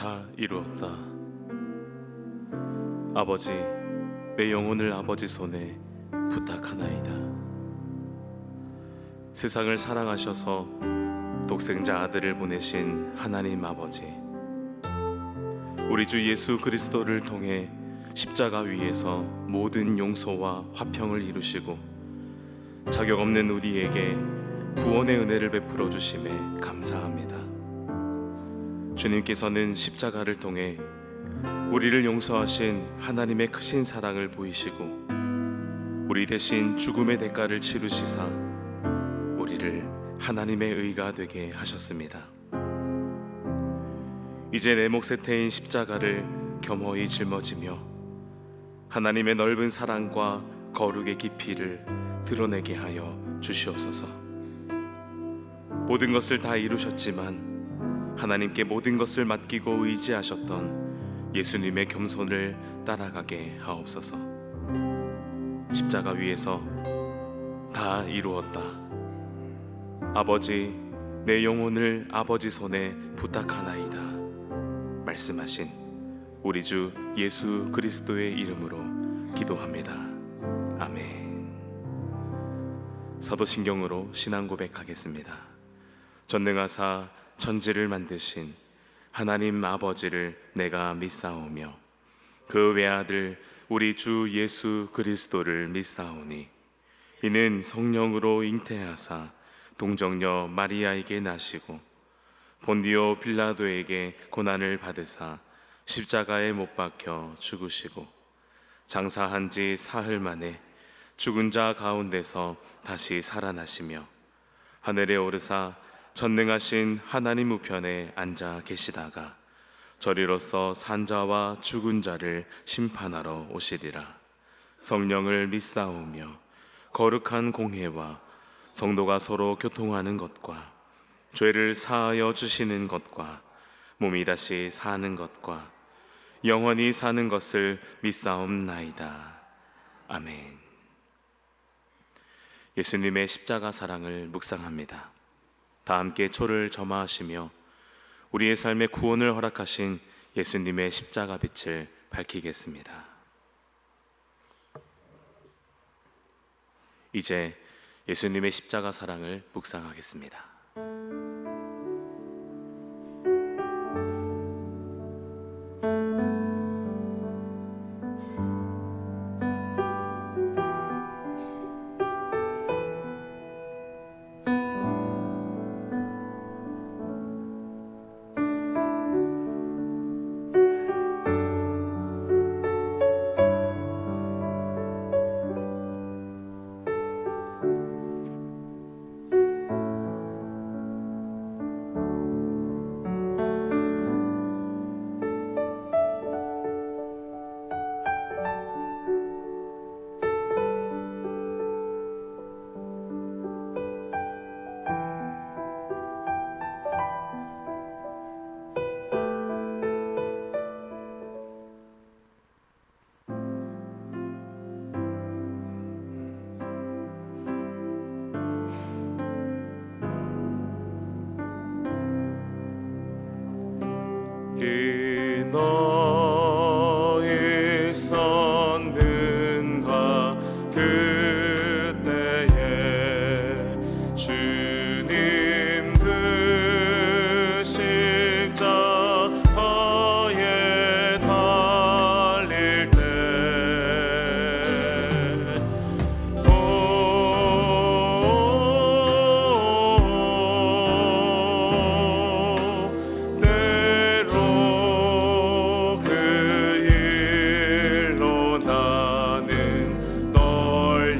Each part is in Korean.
다 이루었다. 아버지, 내 영혼을 아버지 손에 부탁하나이다. 세상을 사랑하셔서 독생자 아들을 보내신 하나님 아버지, 우리 주 예수 그리스도를 통해 십자가 위에서 모든 용서와 화평을 이루시고 자격 없는 우리에게 구원의 은혜를 베풀어 주심에 감사합니다. 주님께서는 십자가를 통해 우리를 용서하신 하나님의 크신 사랑을 보이시고 우리 대신 죽음의 대가를 치르시사 우리를 하나님의 의가 되게 하셨습니다. 이제 내 몫의 태인 십자가를 겸허히 짊어지며 하나님의 넓은 사랑과 거룩의 깊이를 드러내게 하여 주시옵소서. 모든 것을 다 이루셨지만 하나님께 모든 것을 맡기고 의지하셨던 예수님의 겸손을 따라가게 하옵소서. 십자가 위에서 다 이루었다. 아버지, 내 영혼을 아버지 손에 부탁하나이다 말씀하신 우리 주 예수 그리스도의 이름으로 기도합니다. 아멘. 사도신경으로 신앙 고백하겠습니다. 전능하사 천지를 만드신 하나님 아버지를 내가 믿사오며 그 외아들 우리 주 예수 그리스도를 믿사오니 이는 성령으로 잉태하사 동정녀 마리아에게 나시고 본디오 빌라도에게 고난을 받으사 십자가에 못 박혀 죽으시고 장사한 지 사흘 만에 죽은 자 가운데서 다시 살아나시며 하늘에 오르사 전능하신 하나님 우편에 앉아 계시다가 저리로서 산자와 죽은 자를 심판하러 오시리라. 성령을 믿사오며 거룩한 공회와 성도가 서로 교통하는 것과 죄를 사하여 주시는 것과 몸이 다시 사는 것과 영원히 사는 것을 믿사옵나이다. 아멘. 예수님의 십자가 사랑을 묵상합니다. 다 함께 초를 점화하시며 우리의 삶의 구원을 허락하신 예수님의 십자가 빛을 밝히겠습니다. 이제 예수님의 십자가 사랑을 묵상하겠습니다. 그 너의 선능과 그때에 주님 그 십자가에 달릴 때 그 일로 나는 널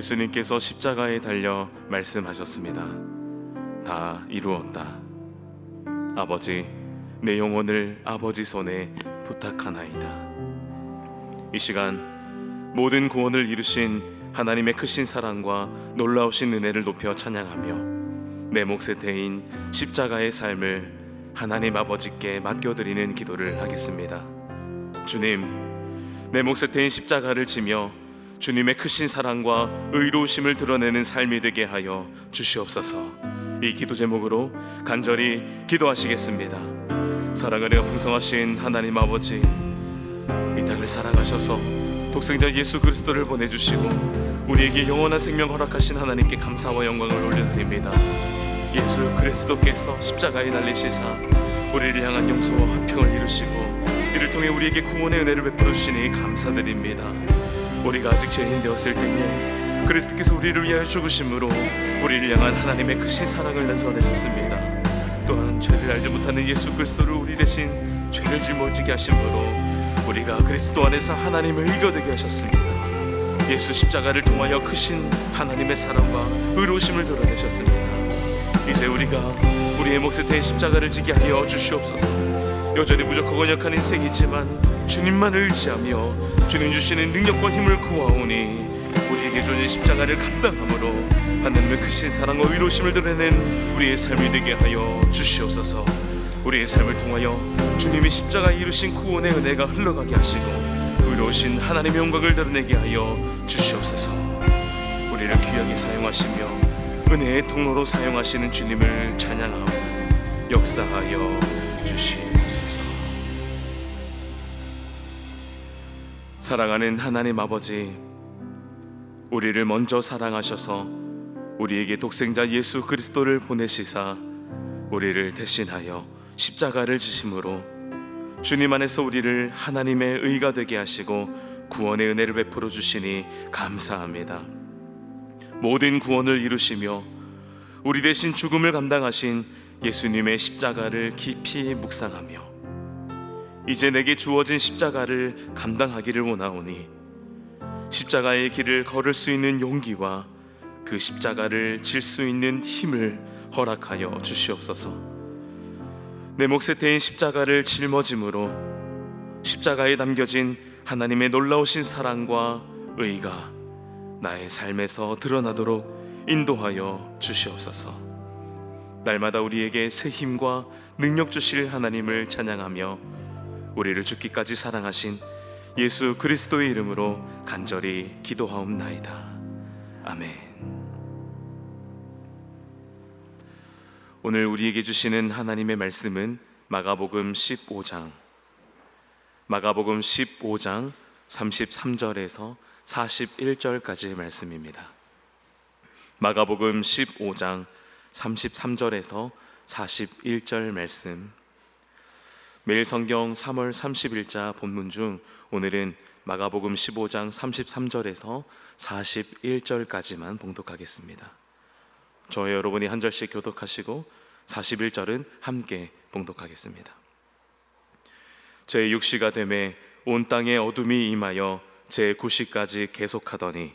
예수님께서 십자가에 달려 말씀하셨습니다. 다 이루었다. 아버지, 내 영혼을 아버지 손에 부탁하나이다. 이 시간 모든 구원을 이루신 하나님의 크신 사랑과 놀라우신 은혜를 높여 찬양하며 내 몫의 대인 십자가의 삶을 하나님 아버지께 맡겨드리는 기도를 하겠습니다. 주님, 내 몫의 대인 십자가를 지며 주님의 크신 사랑과 의로우심을 드러내는 삶이 되게 하여 주시옵소서. 이 기도 제목으로 간절히 기도하시겠습니다. 사랑은혜가 풍성하신 하나님 아버지, 이 땅을 살아가셔서 독생자 예수 그리스도를 보내주시고 우리에게 영원한 생명 허락하신 하나님께 감사와 영광을 올려드립니다. 예수 그리스도께서 십자가에 달리시사 우리를 향한 용서와 화평을 이루시고 이를 통해 우리에게 구원의 은혜를 베풀어 주시니 감사드립니다. 우리가 아직 죄인 되었을 때에 그리스도께서 우리를 위하여 죽으심으로 우리를 향한 하나님의 크신 사랑을 나타내셨습니다. 또한 죄를 알지 못하는 예수 그리스도를 우리 대신 죄를 짊어지게 하심으로 우리가 그리스도 안에서 하나님의 의가 되게 하셨습니다. 예수 십자가를 통하여 크신 하나님의 사랑과 의로우심을 드러내셨습니다. 이제 우리가 우리의 몫에 대해 십자가를 지게 하여 주시옵소서. 여전히 부족하고 약한 인생이지만 주님만 의지하며 주님 주시는 능력과 힘을 구하오니 우리에게 주어진 십자가를 감당함으로 하나님의 크신 사랑과 의로우심을 드러낸 우리의 삶이 되게 하여 주시옵소서. 우리의 삶을 통하여 주님이 십자가에 이루신 구원의 은혜가 흘러가게 하시고 의로우신 하나님의 영광을 드러내게 하여 주시옵소서. 우리를 귀하게 사용하시며 은혜의 통로로 사용하시는 주님을 찬양하고 역사하여 주시옵소서. 사랑하는 하나님 아버지, 우리를 먼저 사랑하셔서 우리에게 독생자 예수 그리스도를 보내시사 우리를 대신하여 십자가를 지심으로 주님 안에서 우리를 하나님의 의가 되게 하시고 구원의 은혜를 베풀어 주시니 감사합니다. 모든 구원을 이루시며 우리 대신 죽음을 감당하신 예수님의 십자가를 깊이 묵상하며 이제 내게 주어진 십자가를 감당하기를 원하오니 십자가의 길을 걸을 수 있는 용기와 그 십자가를 질 수 있는 힘을 허락하여 주시옵소서. 내 몫에 대인 십자가를 짊어짐으로 십자가에 담겨진 하나님의 놀라우신 사랑과 의가 나의 삶에서 드러나도록 인도하여 주시옵소서. 날마다 우리에게 새 힘과 능력 주실 하나님을 찬양하며 우리를 죽기까지 사랑하신 예수 그리스도의 이름으로 간절히 기도하옵나이다. 아멘. 오늘 우리에게 주시는 하나님의 말씀은 마가복음 15장 33절에서 41절까지의 말씀입니다. 마가복음 15장 33절에서 41절 말씀. 매일 성경 3월 30일자 본문 중 오늘은 마가복음 15장 33절에서 41절까지만 봉독하겠습니다. 저와 여러분이 한 절씩 교독하시고 41절은 함께 봉독하겠습니다. 제 6시가 되매 온 땅에 어둠이 임하여 제 9시까지 계속하더니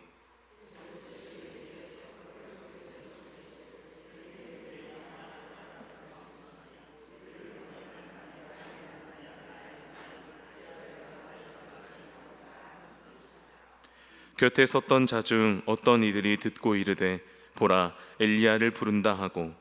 곁에 섰던 자 중 어떤 이들이 듣고 이르되 보라, 엘리야를 부른다 하고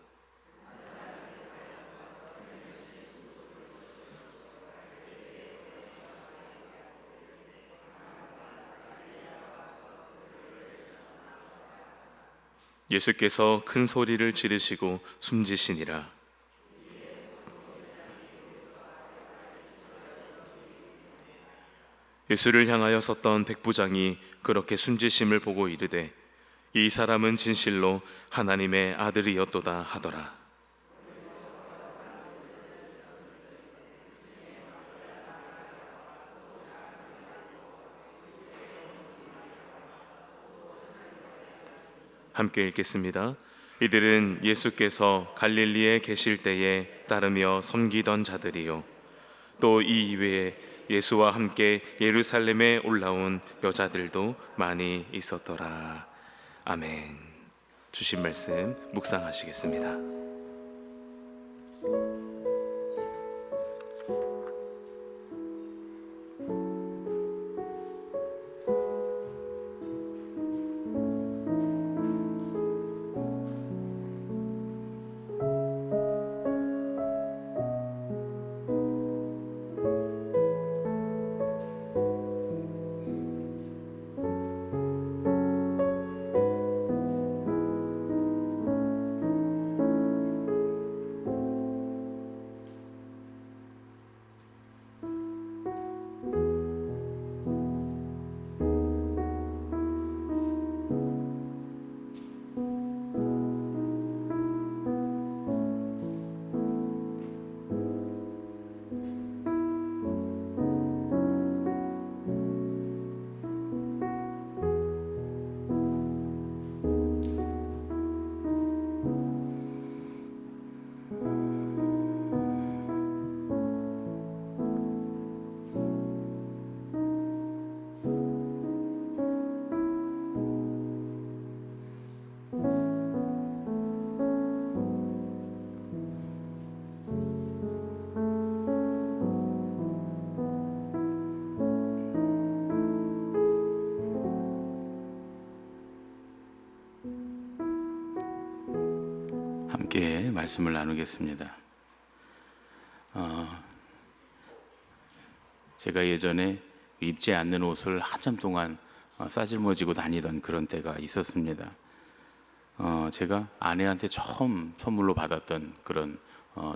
예수께서 큰 소리를 지르시고 숨지시니라. 예수를 향하여 섰던 백부장이 그렇게 숨지심을 보고 이르되 이 사람은 진실로 하나님의 아들이었도다 하더라. 함께 읽겠습니다. 이들은 예수께서 갈릴리에 계실 때에 따르며 섬기던 자들이요 또 이 이외에 예수와 함께 예루살렘에 올라온 여자들도 많이 있었더라. 아멘. 주신 말씀 묵상하시겠습니다. 함께 말씀을 나누겠습니다. 제가 예전에 입지 않는 옷을 한참 동안 싸질머지고 다니던 그런 때가 있었습니다. 제가 아내한테 처음 선물로 받았던 그런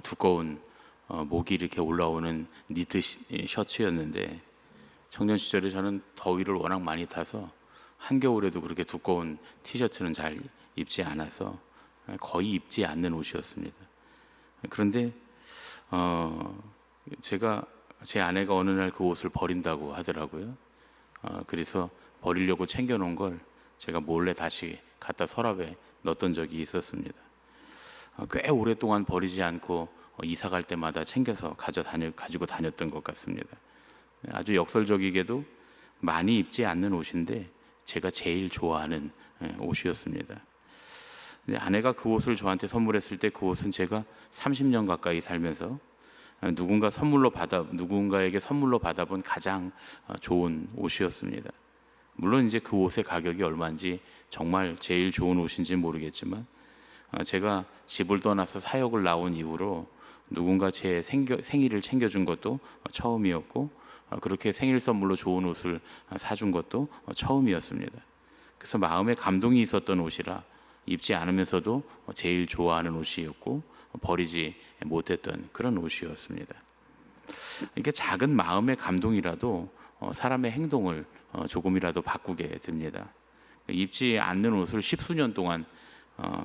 두꺼운 목이 이렇게 올라오는 니트 셔츠였는데, 청년 시절에 저는 더위를 워낙 많이 타서 한겨울에도 그렇게 두꺼운 티셔츠는 잘 입지 않아서 거의 입지 않는 옷이었습니다. 그런데 제가 제 아내가 어느 날 그 옷을 버린다고 하더라고요. 그래서 버리려고 챙겨놓은 걸 제가 몰래 다시 갖다 서랍에 넣었던 적이 있었습니다. 꽤 오랫동안 버리지 않고 이사 갈 때마다 챙겨서 가지고 다녔던 것 같습니다. 아주 역설적이게도 많이 입지 않는 옷인데 제가 제일 좋아하는 옷이었습니다. 아내가 그 옷을 저한테 선물했을 때 그 옷은 제가 30년 가까이 살면서 누군가에게 선물로 받아본 가장 좋은 옷이었습니다. 물론 이제 그 옷의 가격이 얼마인지, 정말 제일 좋은 옷인지 모르겠지만, 제가 집을 떠나서 사역을 나온 이후로 누군가 제 생일을 챙겨준 것도 처음이었고, 그렇게 생일 선물로 좋은 옷을 사준 것도 처음이었습니다. 그래서 마음에 감동이 있었던 옷이라 입지 않으면서도 제일 좋아하는 옷이었고, 버리지 못했던 그런 옷이었습니다. 이렇게 작은 마음의 감동이라도 사람의 행동을 조금이라도 바꾸게 됩니다. 입지 않는 옷을 10수년 동안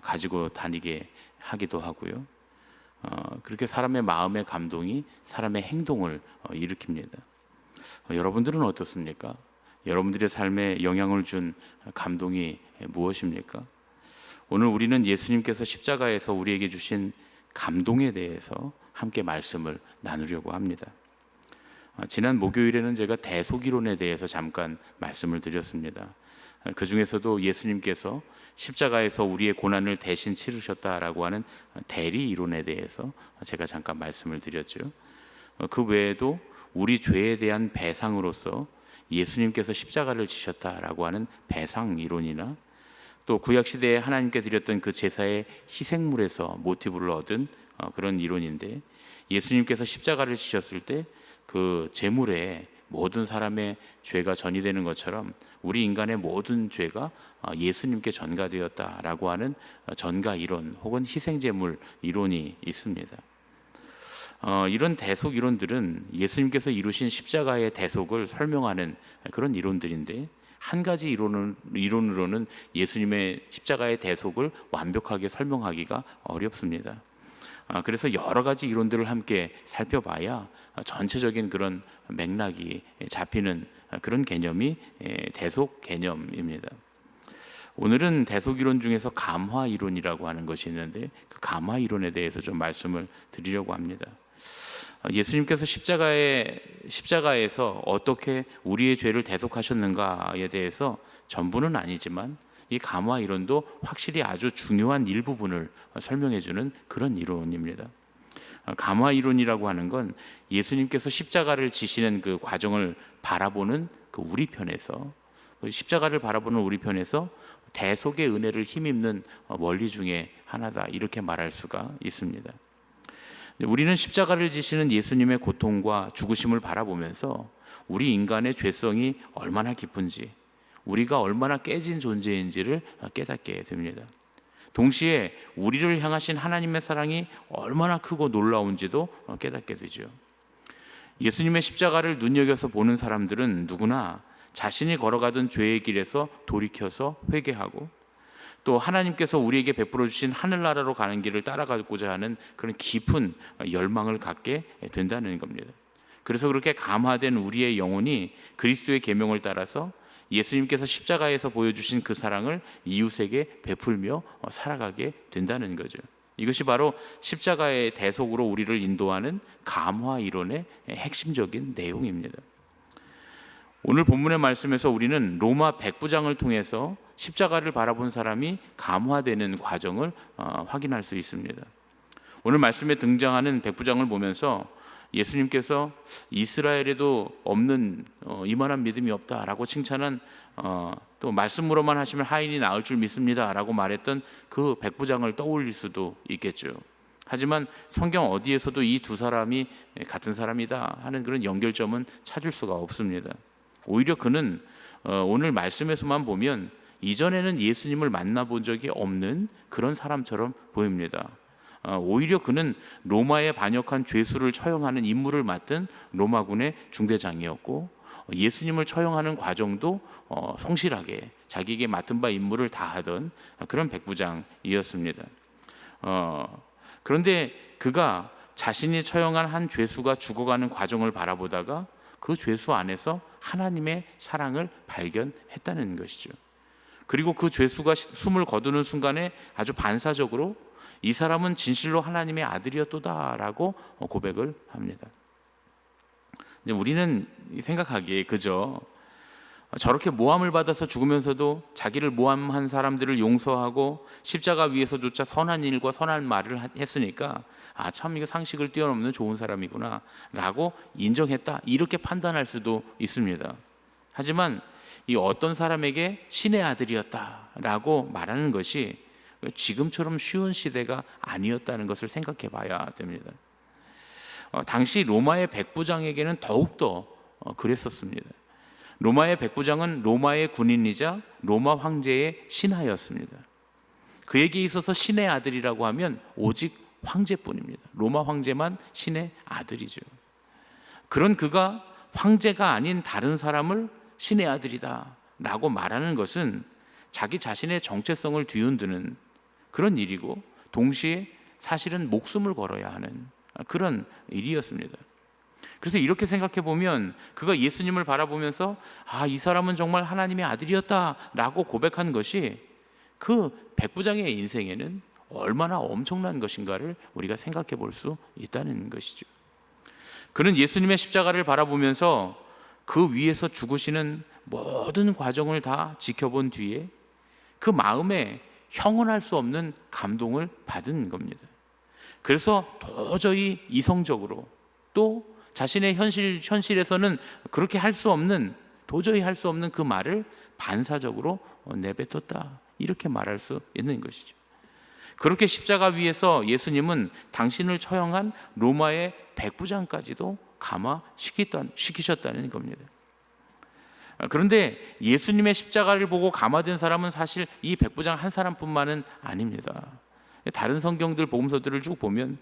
가지고 다니게 하기도 하고요. 그렇게 사람의 마음의 감동이 사람의 행동을 일으킵니다. 여러분들은 어떻습니까? 여러분들의 삶에 영향을 준 감동이 무엇입니까? 오늘 우리는 예수님께서 십자가에서 우리에게 주신 감동에 대해서 함께 말씀을 나누려고 합니다. 지난 목요일에는 제가 대속이론에 대해서 잠깐 말씀을 드렸습니다. 그 중에서도 예수님께서 십자가에서 우리의 고난을 대신 치르셨다라고 하는 대리 이론에 대해서 제가 잠깐 말씀을 드렸죠. 그 외에도 우리 죄에 대한 배상으로서 예수님께서 십자가를 지셨다라고 하는 배상 이론이나, 또 구약시대에 하나님께 드렸던 그 제사의 희생물에서 모티브를 얻은 그런 이론인데, 예수님께서 십자가를 지셨을 때 그 제물에 모든 사람의 죄가 전이되는 것처럼 우리 인간의 모든 죄가 예수님께 전가되었다라고 하는 전가 이론 혹은 희생제물 이론이 있습니다. 이런 대속 이론들은 예수님께서 이루신 십자가의 대속을 설명하는 그런 이론들인데, 한 가지 이론으로는 예수님의 십자가의 대속을 완벽하게 설명하기가 어렵습니다. 그래서 여러 가지 이론들을 함께 살펴봐야 전체적인 그런 맥락이 잡히는 그런 개념이 대속 개념입니다. 오늘은 대속 이론 중에서 감화 이론이라고 하는 것이 있는데, 그 감화 이론에 대해서 좀 말씀을 드리려고 합니다. 예수님께서 십자가에서 어떻게 우리의 죄를 대속하셨는가에 대해서 전부는 아니지만 이 감화 이론도 확실히 아주 중요한 일부분을 설명해 주는 그런 이론입니다. 감화 이론이라고 하는 건 예수님께서 십자가를 지시는 그 과정을 바라보는 그 우리 편에서, 그 십자가를 바라보는 우리 편에서 대속의 은혜를 힘입는 원리 중에 하나다, 이렇게 말할 수가 있습니다. 우리는 십자가를 지시는 예수님의 고통과 죽으심을 바라보면서 우리 인간의 죄성이 얼마나 깊은지, 우리가 얼마나 깨진 존재인지를 깨닫게 됩니다. 동시에 우리를 향하신 하나님의 사랑이 얼마나 크고 놀라운지도 깨닫게 되죠. 예수님의 십자가를 눈여겨서 보는 사람들은 누구나 자신이 걸어가던 죄의 길에서 돌이켜서 회개하고, 또 하나님께서 우리에게 베풀어 주신 하늘나라로 가는 길을 따라가고자 하는 그런 깊은 열망을 갖게 된다는 겁니다. 그래서 그렇게 감화된 우리의 영혼이 그리스도의 계명을 따라서 예수님께서 십자가에서 보여주신 그 사랑을 이웃에게 베풀며 살아가게 된다는 거죠. 이것이 바로 십자가의 대속으로 우리를 인도하는 감화 이론의 핵심적인 내용입니다. 오늘 본문의 말씀에서 우리는 로마 백부장을 통해서 십자가를 바라본 사람이 감화되는 과정을 확인할 수 있습니다. 오늘 말씀에 등장하는 백부장을 보면서 예수님께서 이스라엘에도 없는 이만한 믿음이 없다라고 칭찬한, 또 말씀으로만 하시면 하인이 나을 줄 믿습니다라고 말했던 그 백부장을 떠올릴 수도 있겠죠. 하지만 성경 어디에서도 이 두 사람이 같은 사람이다 하는 그런 연결점은 찾을 수가 없습니다. 오히려 그는 오늘 말씀에서만 보면 이전에는 예수님을 만나본 적이 없는 그런 사람처럼 보입니다. 오히려 그는 로마에 반역한 죄수를 처형하는 임무를 맡은 로마군의 중대장이었고, 예수님을 처형하는 과정도 성실하게 자기에게 맡은 바 임무를 다하던 그런 백부장이었습니다. 그런데 그가 자신이 처형한 한 죄수가 죽어가는 과정을 바라보다가 그 죄수 안에서 하나님의 사랑을 발견했다는 것이죠. 그리고 그 죄수가 숨을 거두는 순간에 아주 반사적으로 이 사람은 진실로 하나님의 아들이었도다라고 고백을 합니다. 우리는 생각하기에 그저 저렇게 모함을 받아서 죽으면서도 자기를 모함한 사람들을 용서하고 십자가 위에서조차 선한 일과 선한 말을 했으니까 참 이거 상식을 뛰어넘는 좋은 사람이구나 라고 인정했다, 이렇게 판단할 수도 있습니다. 하지만 이 어떤 사람에게 신의 아들이었다라고 말하는 것이 지금처럼 쉬운 시대가 아니었다는 것을 생각해 봐야 됩니다. 당시 로마의 백부장에게는 더욱더 그랬었습니다. 로마의 백부장은 로마의 군인이자 로마 황제의 신하였습니다. 그에게 있어서 신의 아들이라고 하면 오직 황제뿐입니다. 로마 황제만 신의 아들이죠. 그런 그가 황제가 아닌 다른 사람을 신의 아들이다 라고 말하는 것은 자기 자신의 정체성을 뒤흔드는 그런 일이고, 동시에 사실은 목숨을 걸어야 하는 그런 일이었습니다. 그래서 이렇게 생각해 보면 그가 예수님을 바라보면서 이 사람은 정말 하나님의 아들이었다라고 고백한 것이 그 백부장의 인생에는 얼마나 엄청난 것인가를 우리가 생각해 볼 수 있다는 것이죠. 그는 예수님의 십자가를 바라보면서 그 위에서 죽으시는 모든 과정을 다 지켜본 뒤에 그 마음에 형언할 수 없는 감동을 받은 겁니다. 그래서 도저히 이성적으로, 또 자신의 현실에서는 그렇게 할 수 없는, 도저히 할 수 없는 그 말을 반사적으로 내뱉었다, 이렇게 말할 수 있는 것이죠. 그렇게 십자가 위에서 예수님은 당신을 처형한 로마의 백부장까지도 감화시키셨다는 겁니다. 그런데 예수님의 십자가를 보고 감화된 사람은 사실 이 백부장 한 사람뿐만은 아닙니다. 다른 성경들, 복음서들을 쭉 보면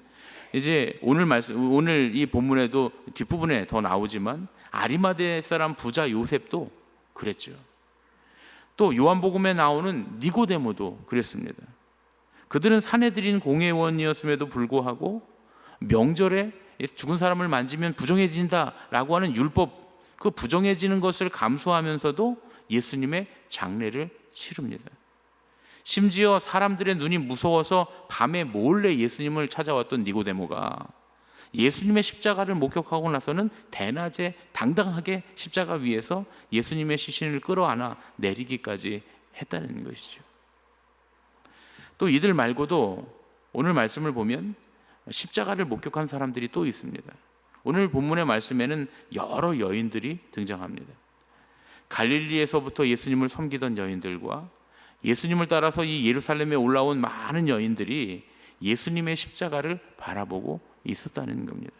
이제 오늘 이 본문에도 뒷부분에 더 나오지만 아리마대 사람 부자 요셉도 그랬죠. 또 요한복음에 나오는 니고데모도 그랬습니다. 그들은 사내들인 공회원이었음에도 불구하고 명절에 죽은 사람을 만지면 부정해진다라고 하는 율법, 그 부정해지는 것을 감수하면서도 예수님의 장례를 치릅니다. 심지어 사람들의 눈이 무서워서 밤에 몰래 예수님을 찾아왔던 니고데모가 예수님의 십자가를 목격하고 나서는 대낮에 당당하게 십자가 위에서 예수님의 시신을 끌어안아 내리기까지 했다는 것이죠. 또 이들 말고도 오늘 말씀을 보면 십자가를 목격한 사람들이 또 있습니다. 오늘 본문의 말씀에는 여러 여인들이 등장합니다. 갈릴리에서부터 예수님을 섬기던 여인들과 예수님을 따라서 이 예루살렘에 올라온 많은 여인들이 예수님의 십자가를 바라보고 있었다는 겁니다.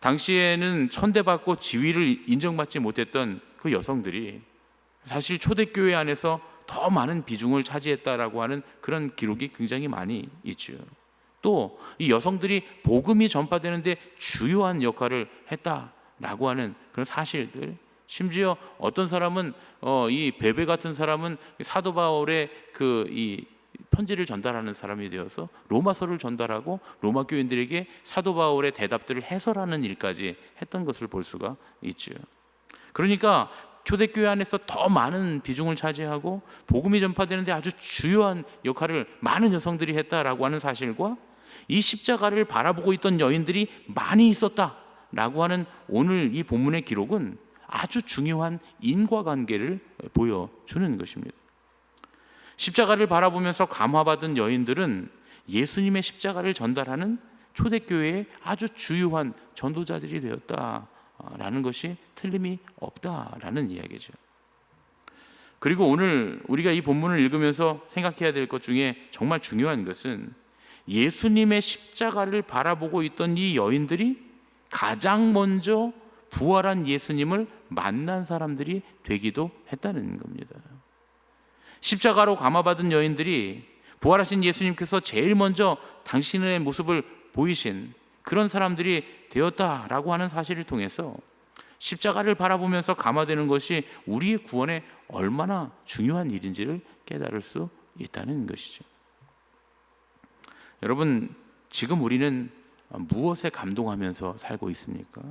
당시에는 천대받고 지위를 인정받지 못했던 그 여성들이 사실 초대교회 안에서 더 많은 비중을 차지했다라고 하는 그런 기록이 굉장히 많이 있죠. 또 이 여성들이 복음이 전파되는데 주요한 역할을 했다라고 하는 그런 사실들, 심지어 어떤 사람은 이 베베 같은 사람은 사도 바울의 이 편지를 전달하는 사람이 되어서 로마서를 전달하고 로마 교인들에게 사도 바울의 대답들을 해설하는 일까지 했던 것을 볼 수가 있죠. 그러니까 초대교회 안에서 더 많은 비중을 차지하고 복음이 전파되는데 아주 주요한 역할을 많은 여성들이 했다라고 하는 사실과 이 십자가를 바라보고 있던 여인들이 많이 있었다라고 하는 오늘 이 본문의 기록은 아주 중요한 인과관계를 보여주는 것입니다. 십자가를 바라보면서 감화받은 여인들은 예수님의 십자가를 전달하는 초대교회의 아주 주요한 전도자들이 되었다라는 것이 틀림이 없다라는 이야기죠. 그리고 오늘 우리가 이 본문을 읽으면서 생각해야 될 것 중에 정말 중요한 것은 예수님의 십자가를 바라보고 있던 이 여인들이 가장 먼저 부활한 예수님을 만난 사람들이 되기도 했다는 겁니다. 십자가로 감화받은 여인들이 부활하신 예수님께서 제일 먼저 당신의 모습을 보이신 그런 사람들이 되었다라고 하는 사실을 통해서 십자가를 바라보면서 감화되는 것이 우리의 구원에 얼마나 중요한 일인지를 깨달을 수 있다는 것이죠. 여러분, 지금 우리는 무엇에 감동하면서 살고 있습니까?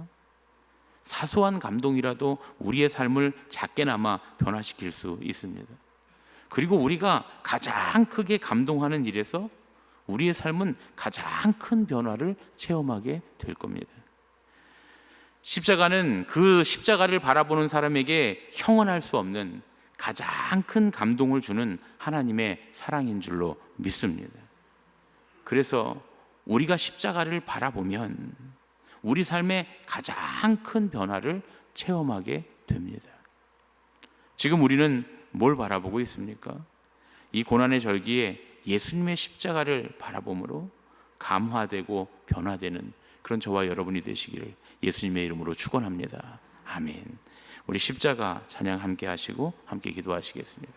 사소한 감동이라도 우리의 삶을 작게나마 변화시킬 수 있습니다. 그리고 우리가 가장 크게 감동하는 일에서 우리의 삶은 가장 큰 변화를 체험하게 될 겁니다. 십자가는 그 십자가를 바라보는 사람에게 형언할 수 없는 가장 큰 감동을 주는 하나님의 사랑인 줄로 믿습니다. 그래서 우리가 십자가를 바라보면 우리 삶에 가장 큰 변화를 체험하게 됩니다. 지금 우리는 뭘 바라보고 있습니까? 이 고난의 절기에 예수님의 십자가를 바라봄으로 감화되고 변화되는 그런 저와 여러분이 되시기를 예수님의 이름으로 축원합니다. 아멘. 우리 십자가 찬양 함께 하시고 함께 기도하시겠습니다.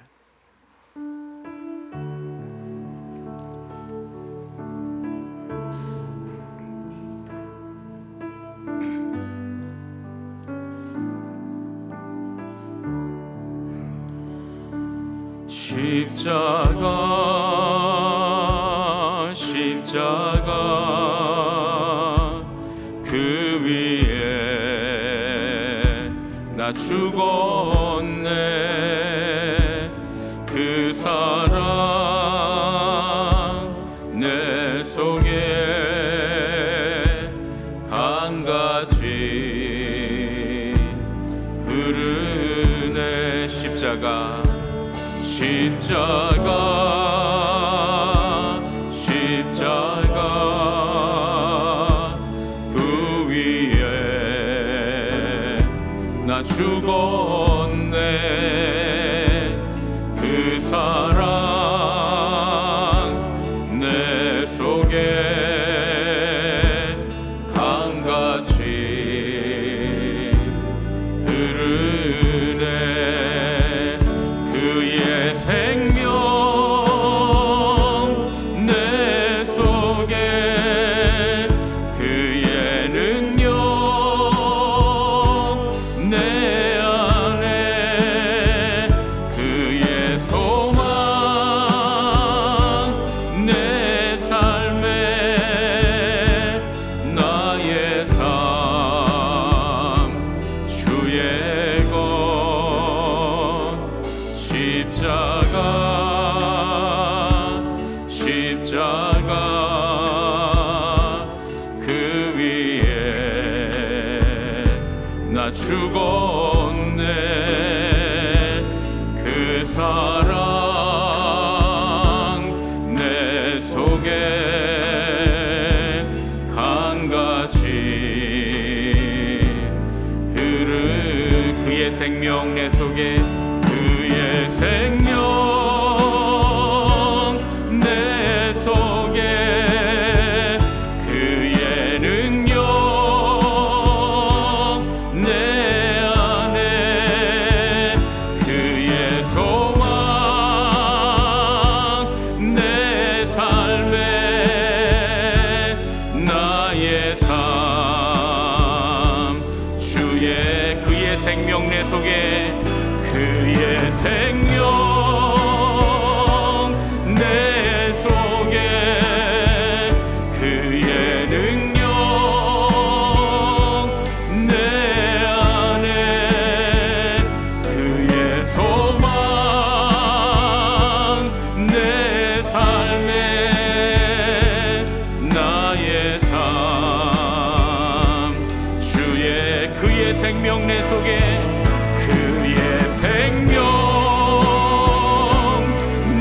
십자가 그 위에 나 죽었네. 그 사랑 내 속에 강같이 흐르네. 십자가 그 위에 나 죽었네. 그 사랑 내 속에 강같이 흐르네. 그의 생명 내 속에 그의 능력 내 안에 그의 소망 내 삶에 나의 삶 주의 것 십자가 그 위에 나 죽었네. 그 사랑 속에 그의 생명 내 속에 그의 능력 내 안에 그의 소망 내 삶에 나의 삶 주의 그의 생명 내 속에 그의 생명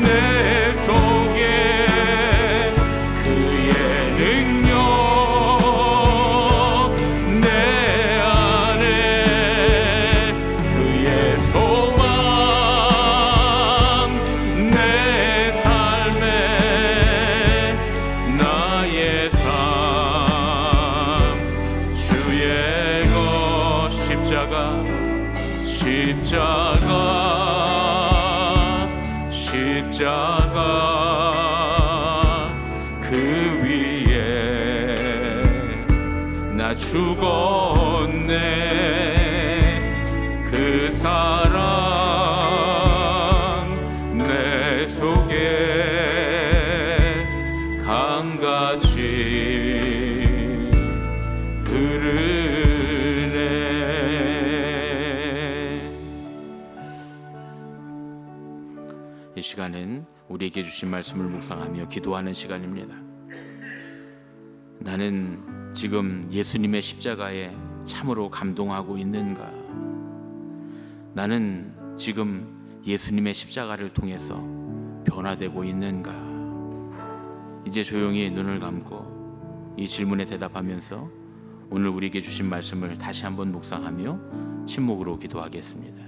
내 속에 그의 능력 내 안에 그의 소망 내 삶에 나의 삶 주의 것 십자가 그 위에 나 죽었네 그 사랑 내 속에 강같이 흐르네. 이 시간은 우리에게 주신 말씀을 묵상하며 기도하는 시간입니다. 나는 지금 예수님의 십자가에 참으로 감동하고 있는가? 나는 지금 예수님의 십자가를 통해서 변화되고 있는가? 이제 조용히 눈을 감고 이 질문에 대답하면서 오늘 우리에게 주신 말씀을 다시 한번 묵상하며 침묵으로 기도하겠습니다.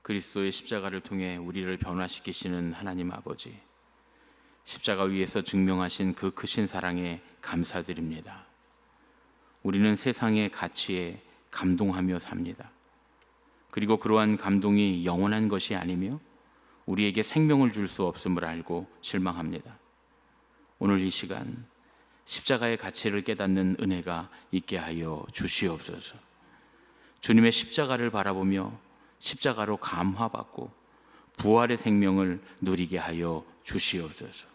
그리스도의 십자가를 통해 우리를 변화시키시는 하나님 아버지, 십자가 위에서 증명하신 그 크신 사랑에 감사드립니다. 우리는 세상의 가치에 감동하며 삽니다. 그리고 그러한 감동이 영원한 것이 아니며 우리에게 생명을 줄 수 없음을 알고 실망합니다. 오늘 이 시간 십자가의 가치를 깨닫는 은혜가 있게 하여 주시옵소서. 주님의 십자가를 바라보며 십자가로 감화받고 부활의 생명을 누리게 하여 주시옵소서.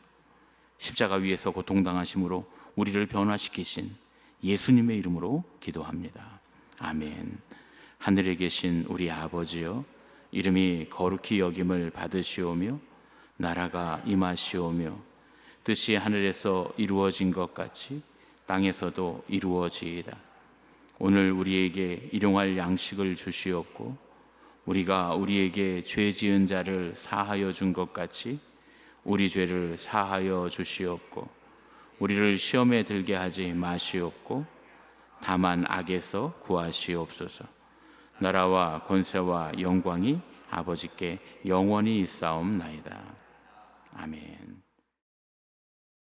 십자가 위에서 고통당하심으로 우리를 변화시키신 예수님의 이름으로 기도합니다. 아멘. 하늘에 계신 우리 아버지여, 이름이 거룩히 여김을 받으시오며 나라가 임하시오며 뜻이 하늘에서 이루어진 것 같이 땅에서도 이루어지이다. 오늘 우리에게 일용할 양식을 주시옵고 우리가 우리에게 죄 지은 자를 사하여 준 것 같이 우리 죄를 사하여 주시옵고 우리를 시험에 들게 하지 마시옵고 다만 악에서 구하시옵소서. 나라와 권세와 영광이 아버지께 영원히 있사옵나이다. 아멘.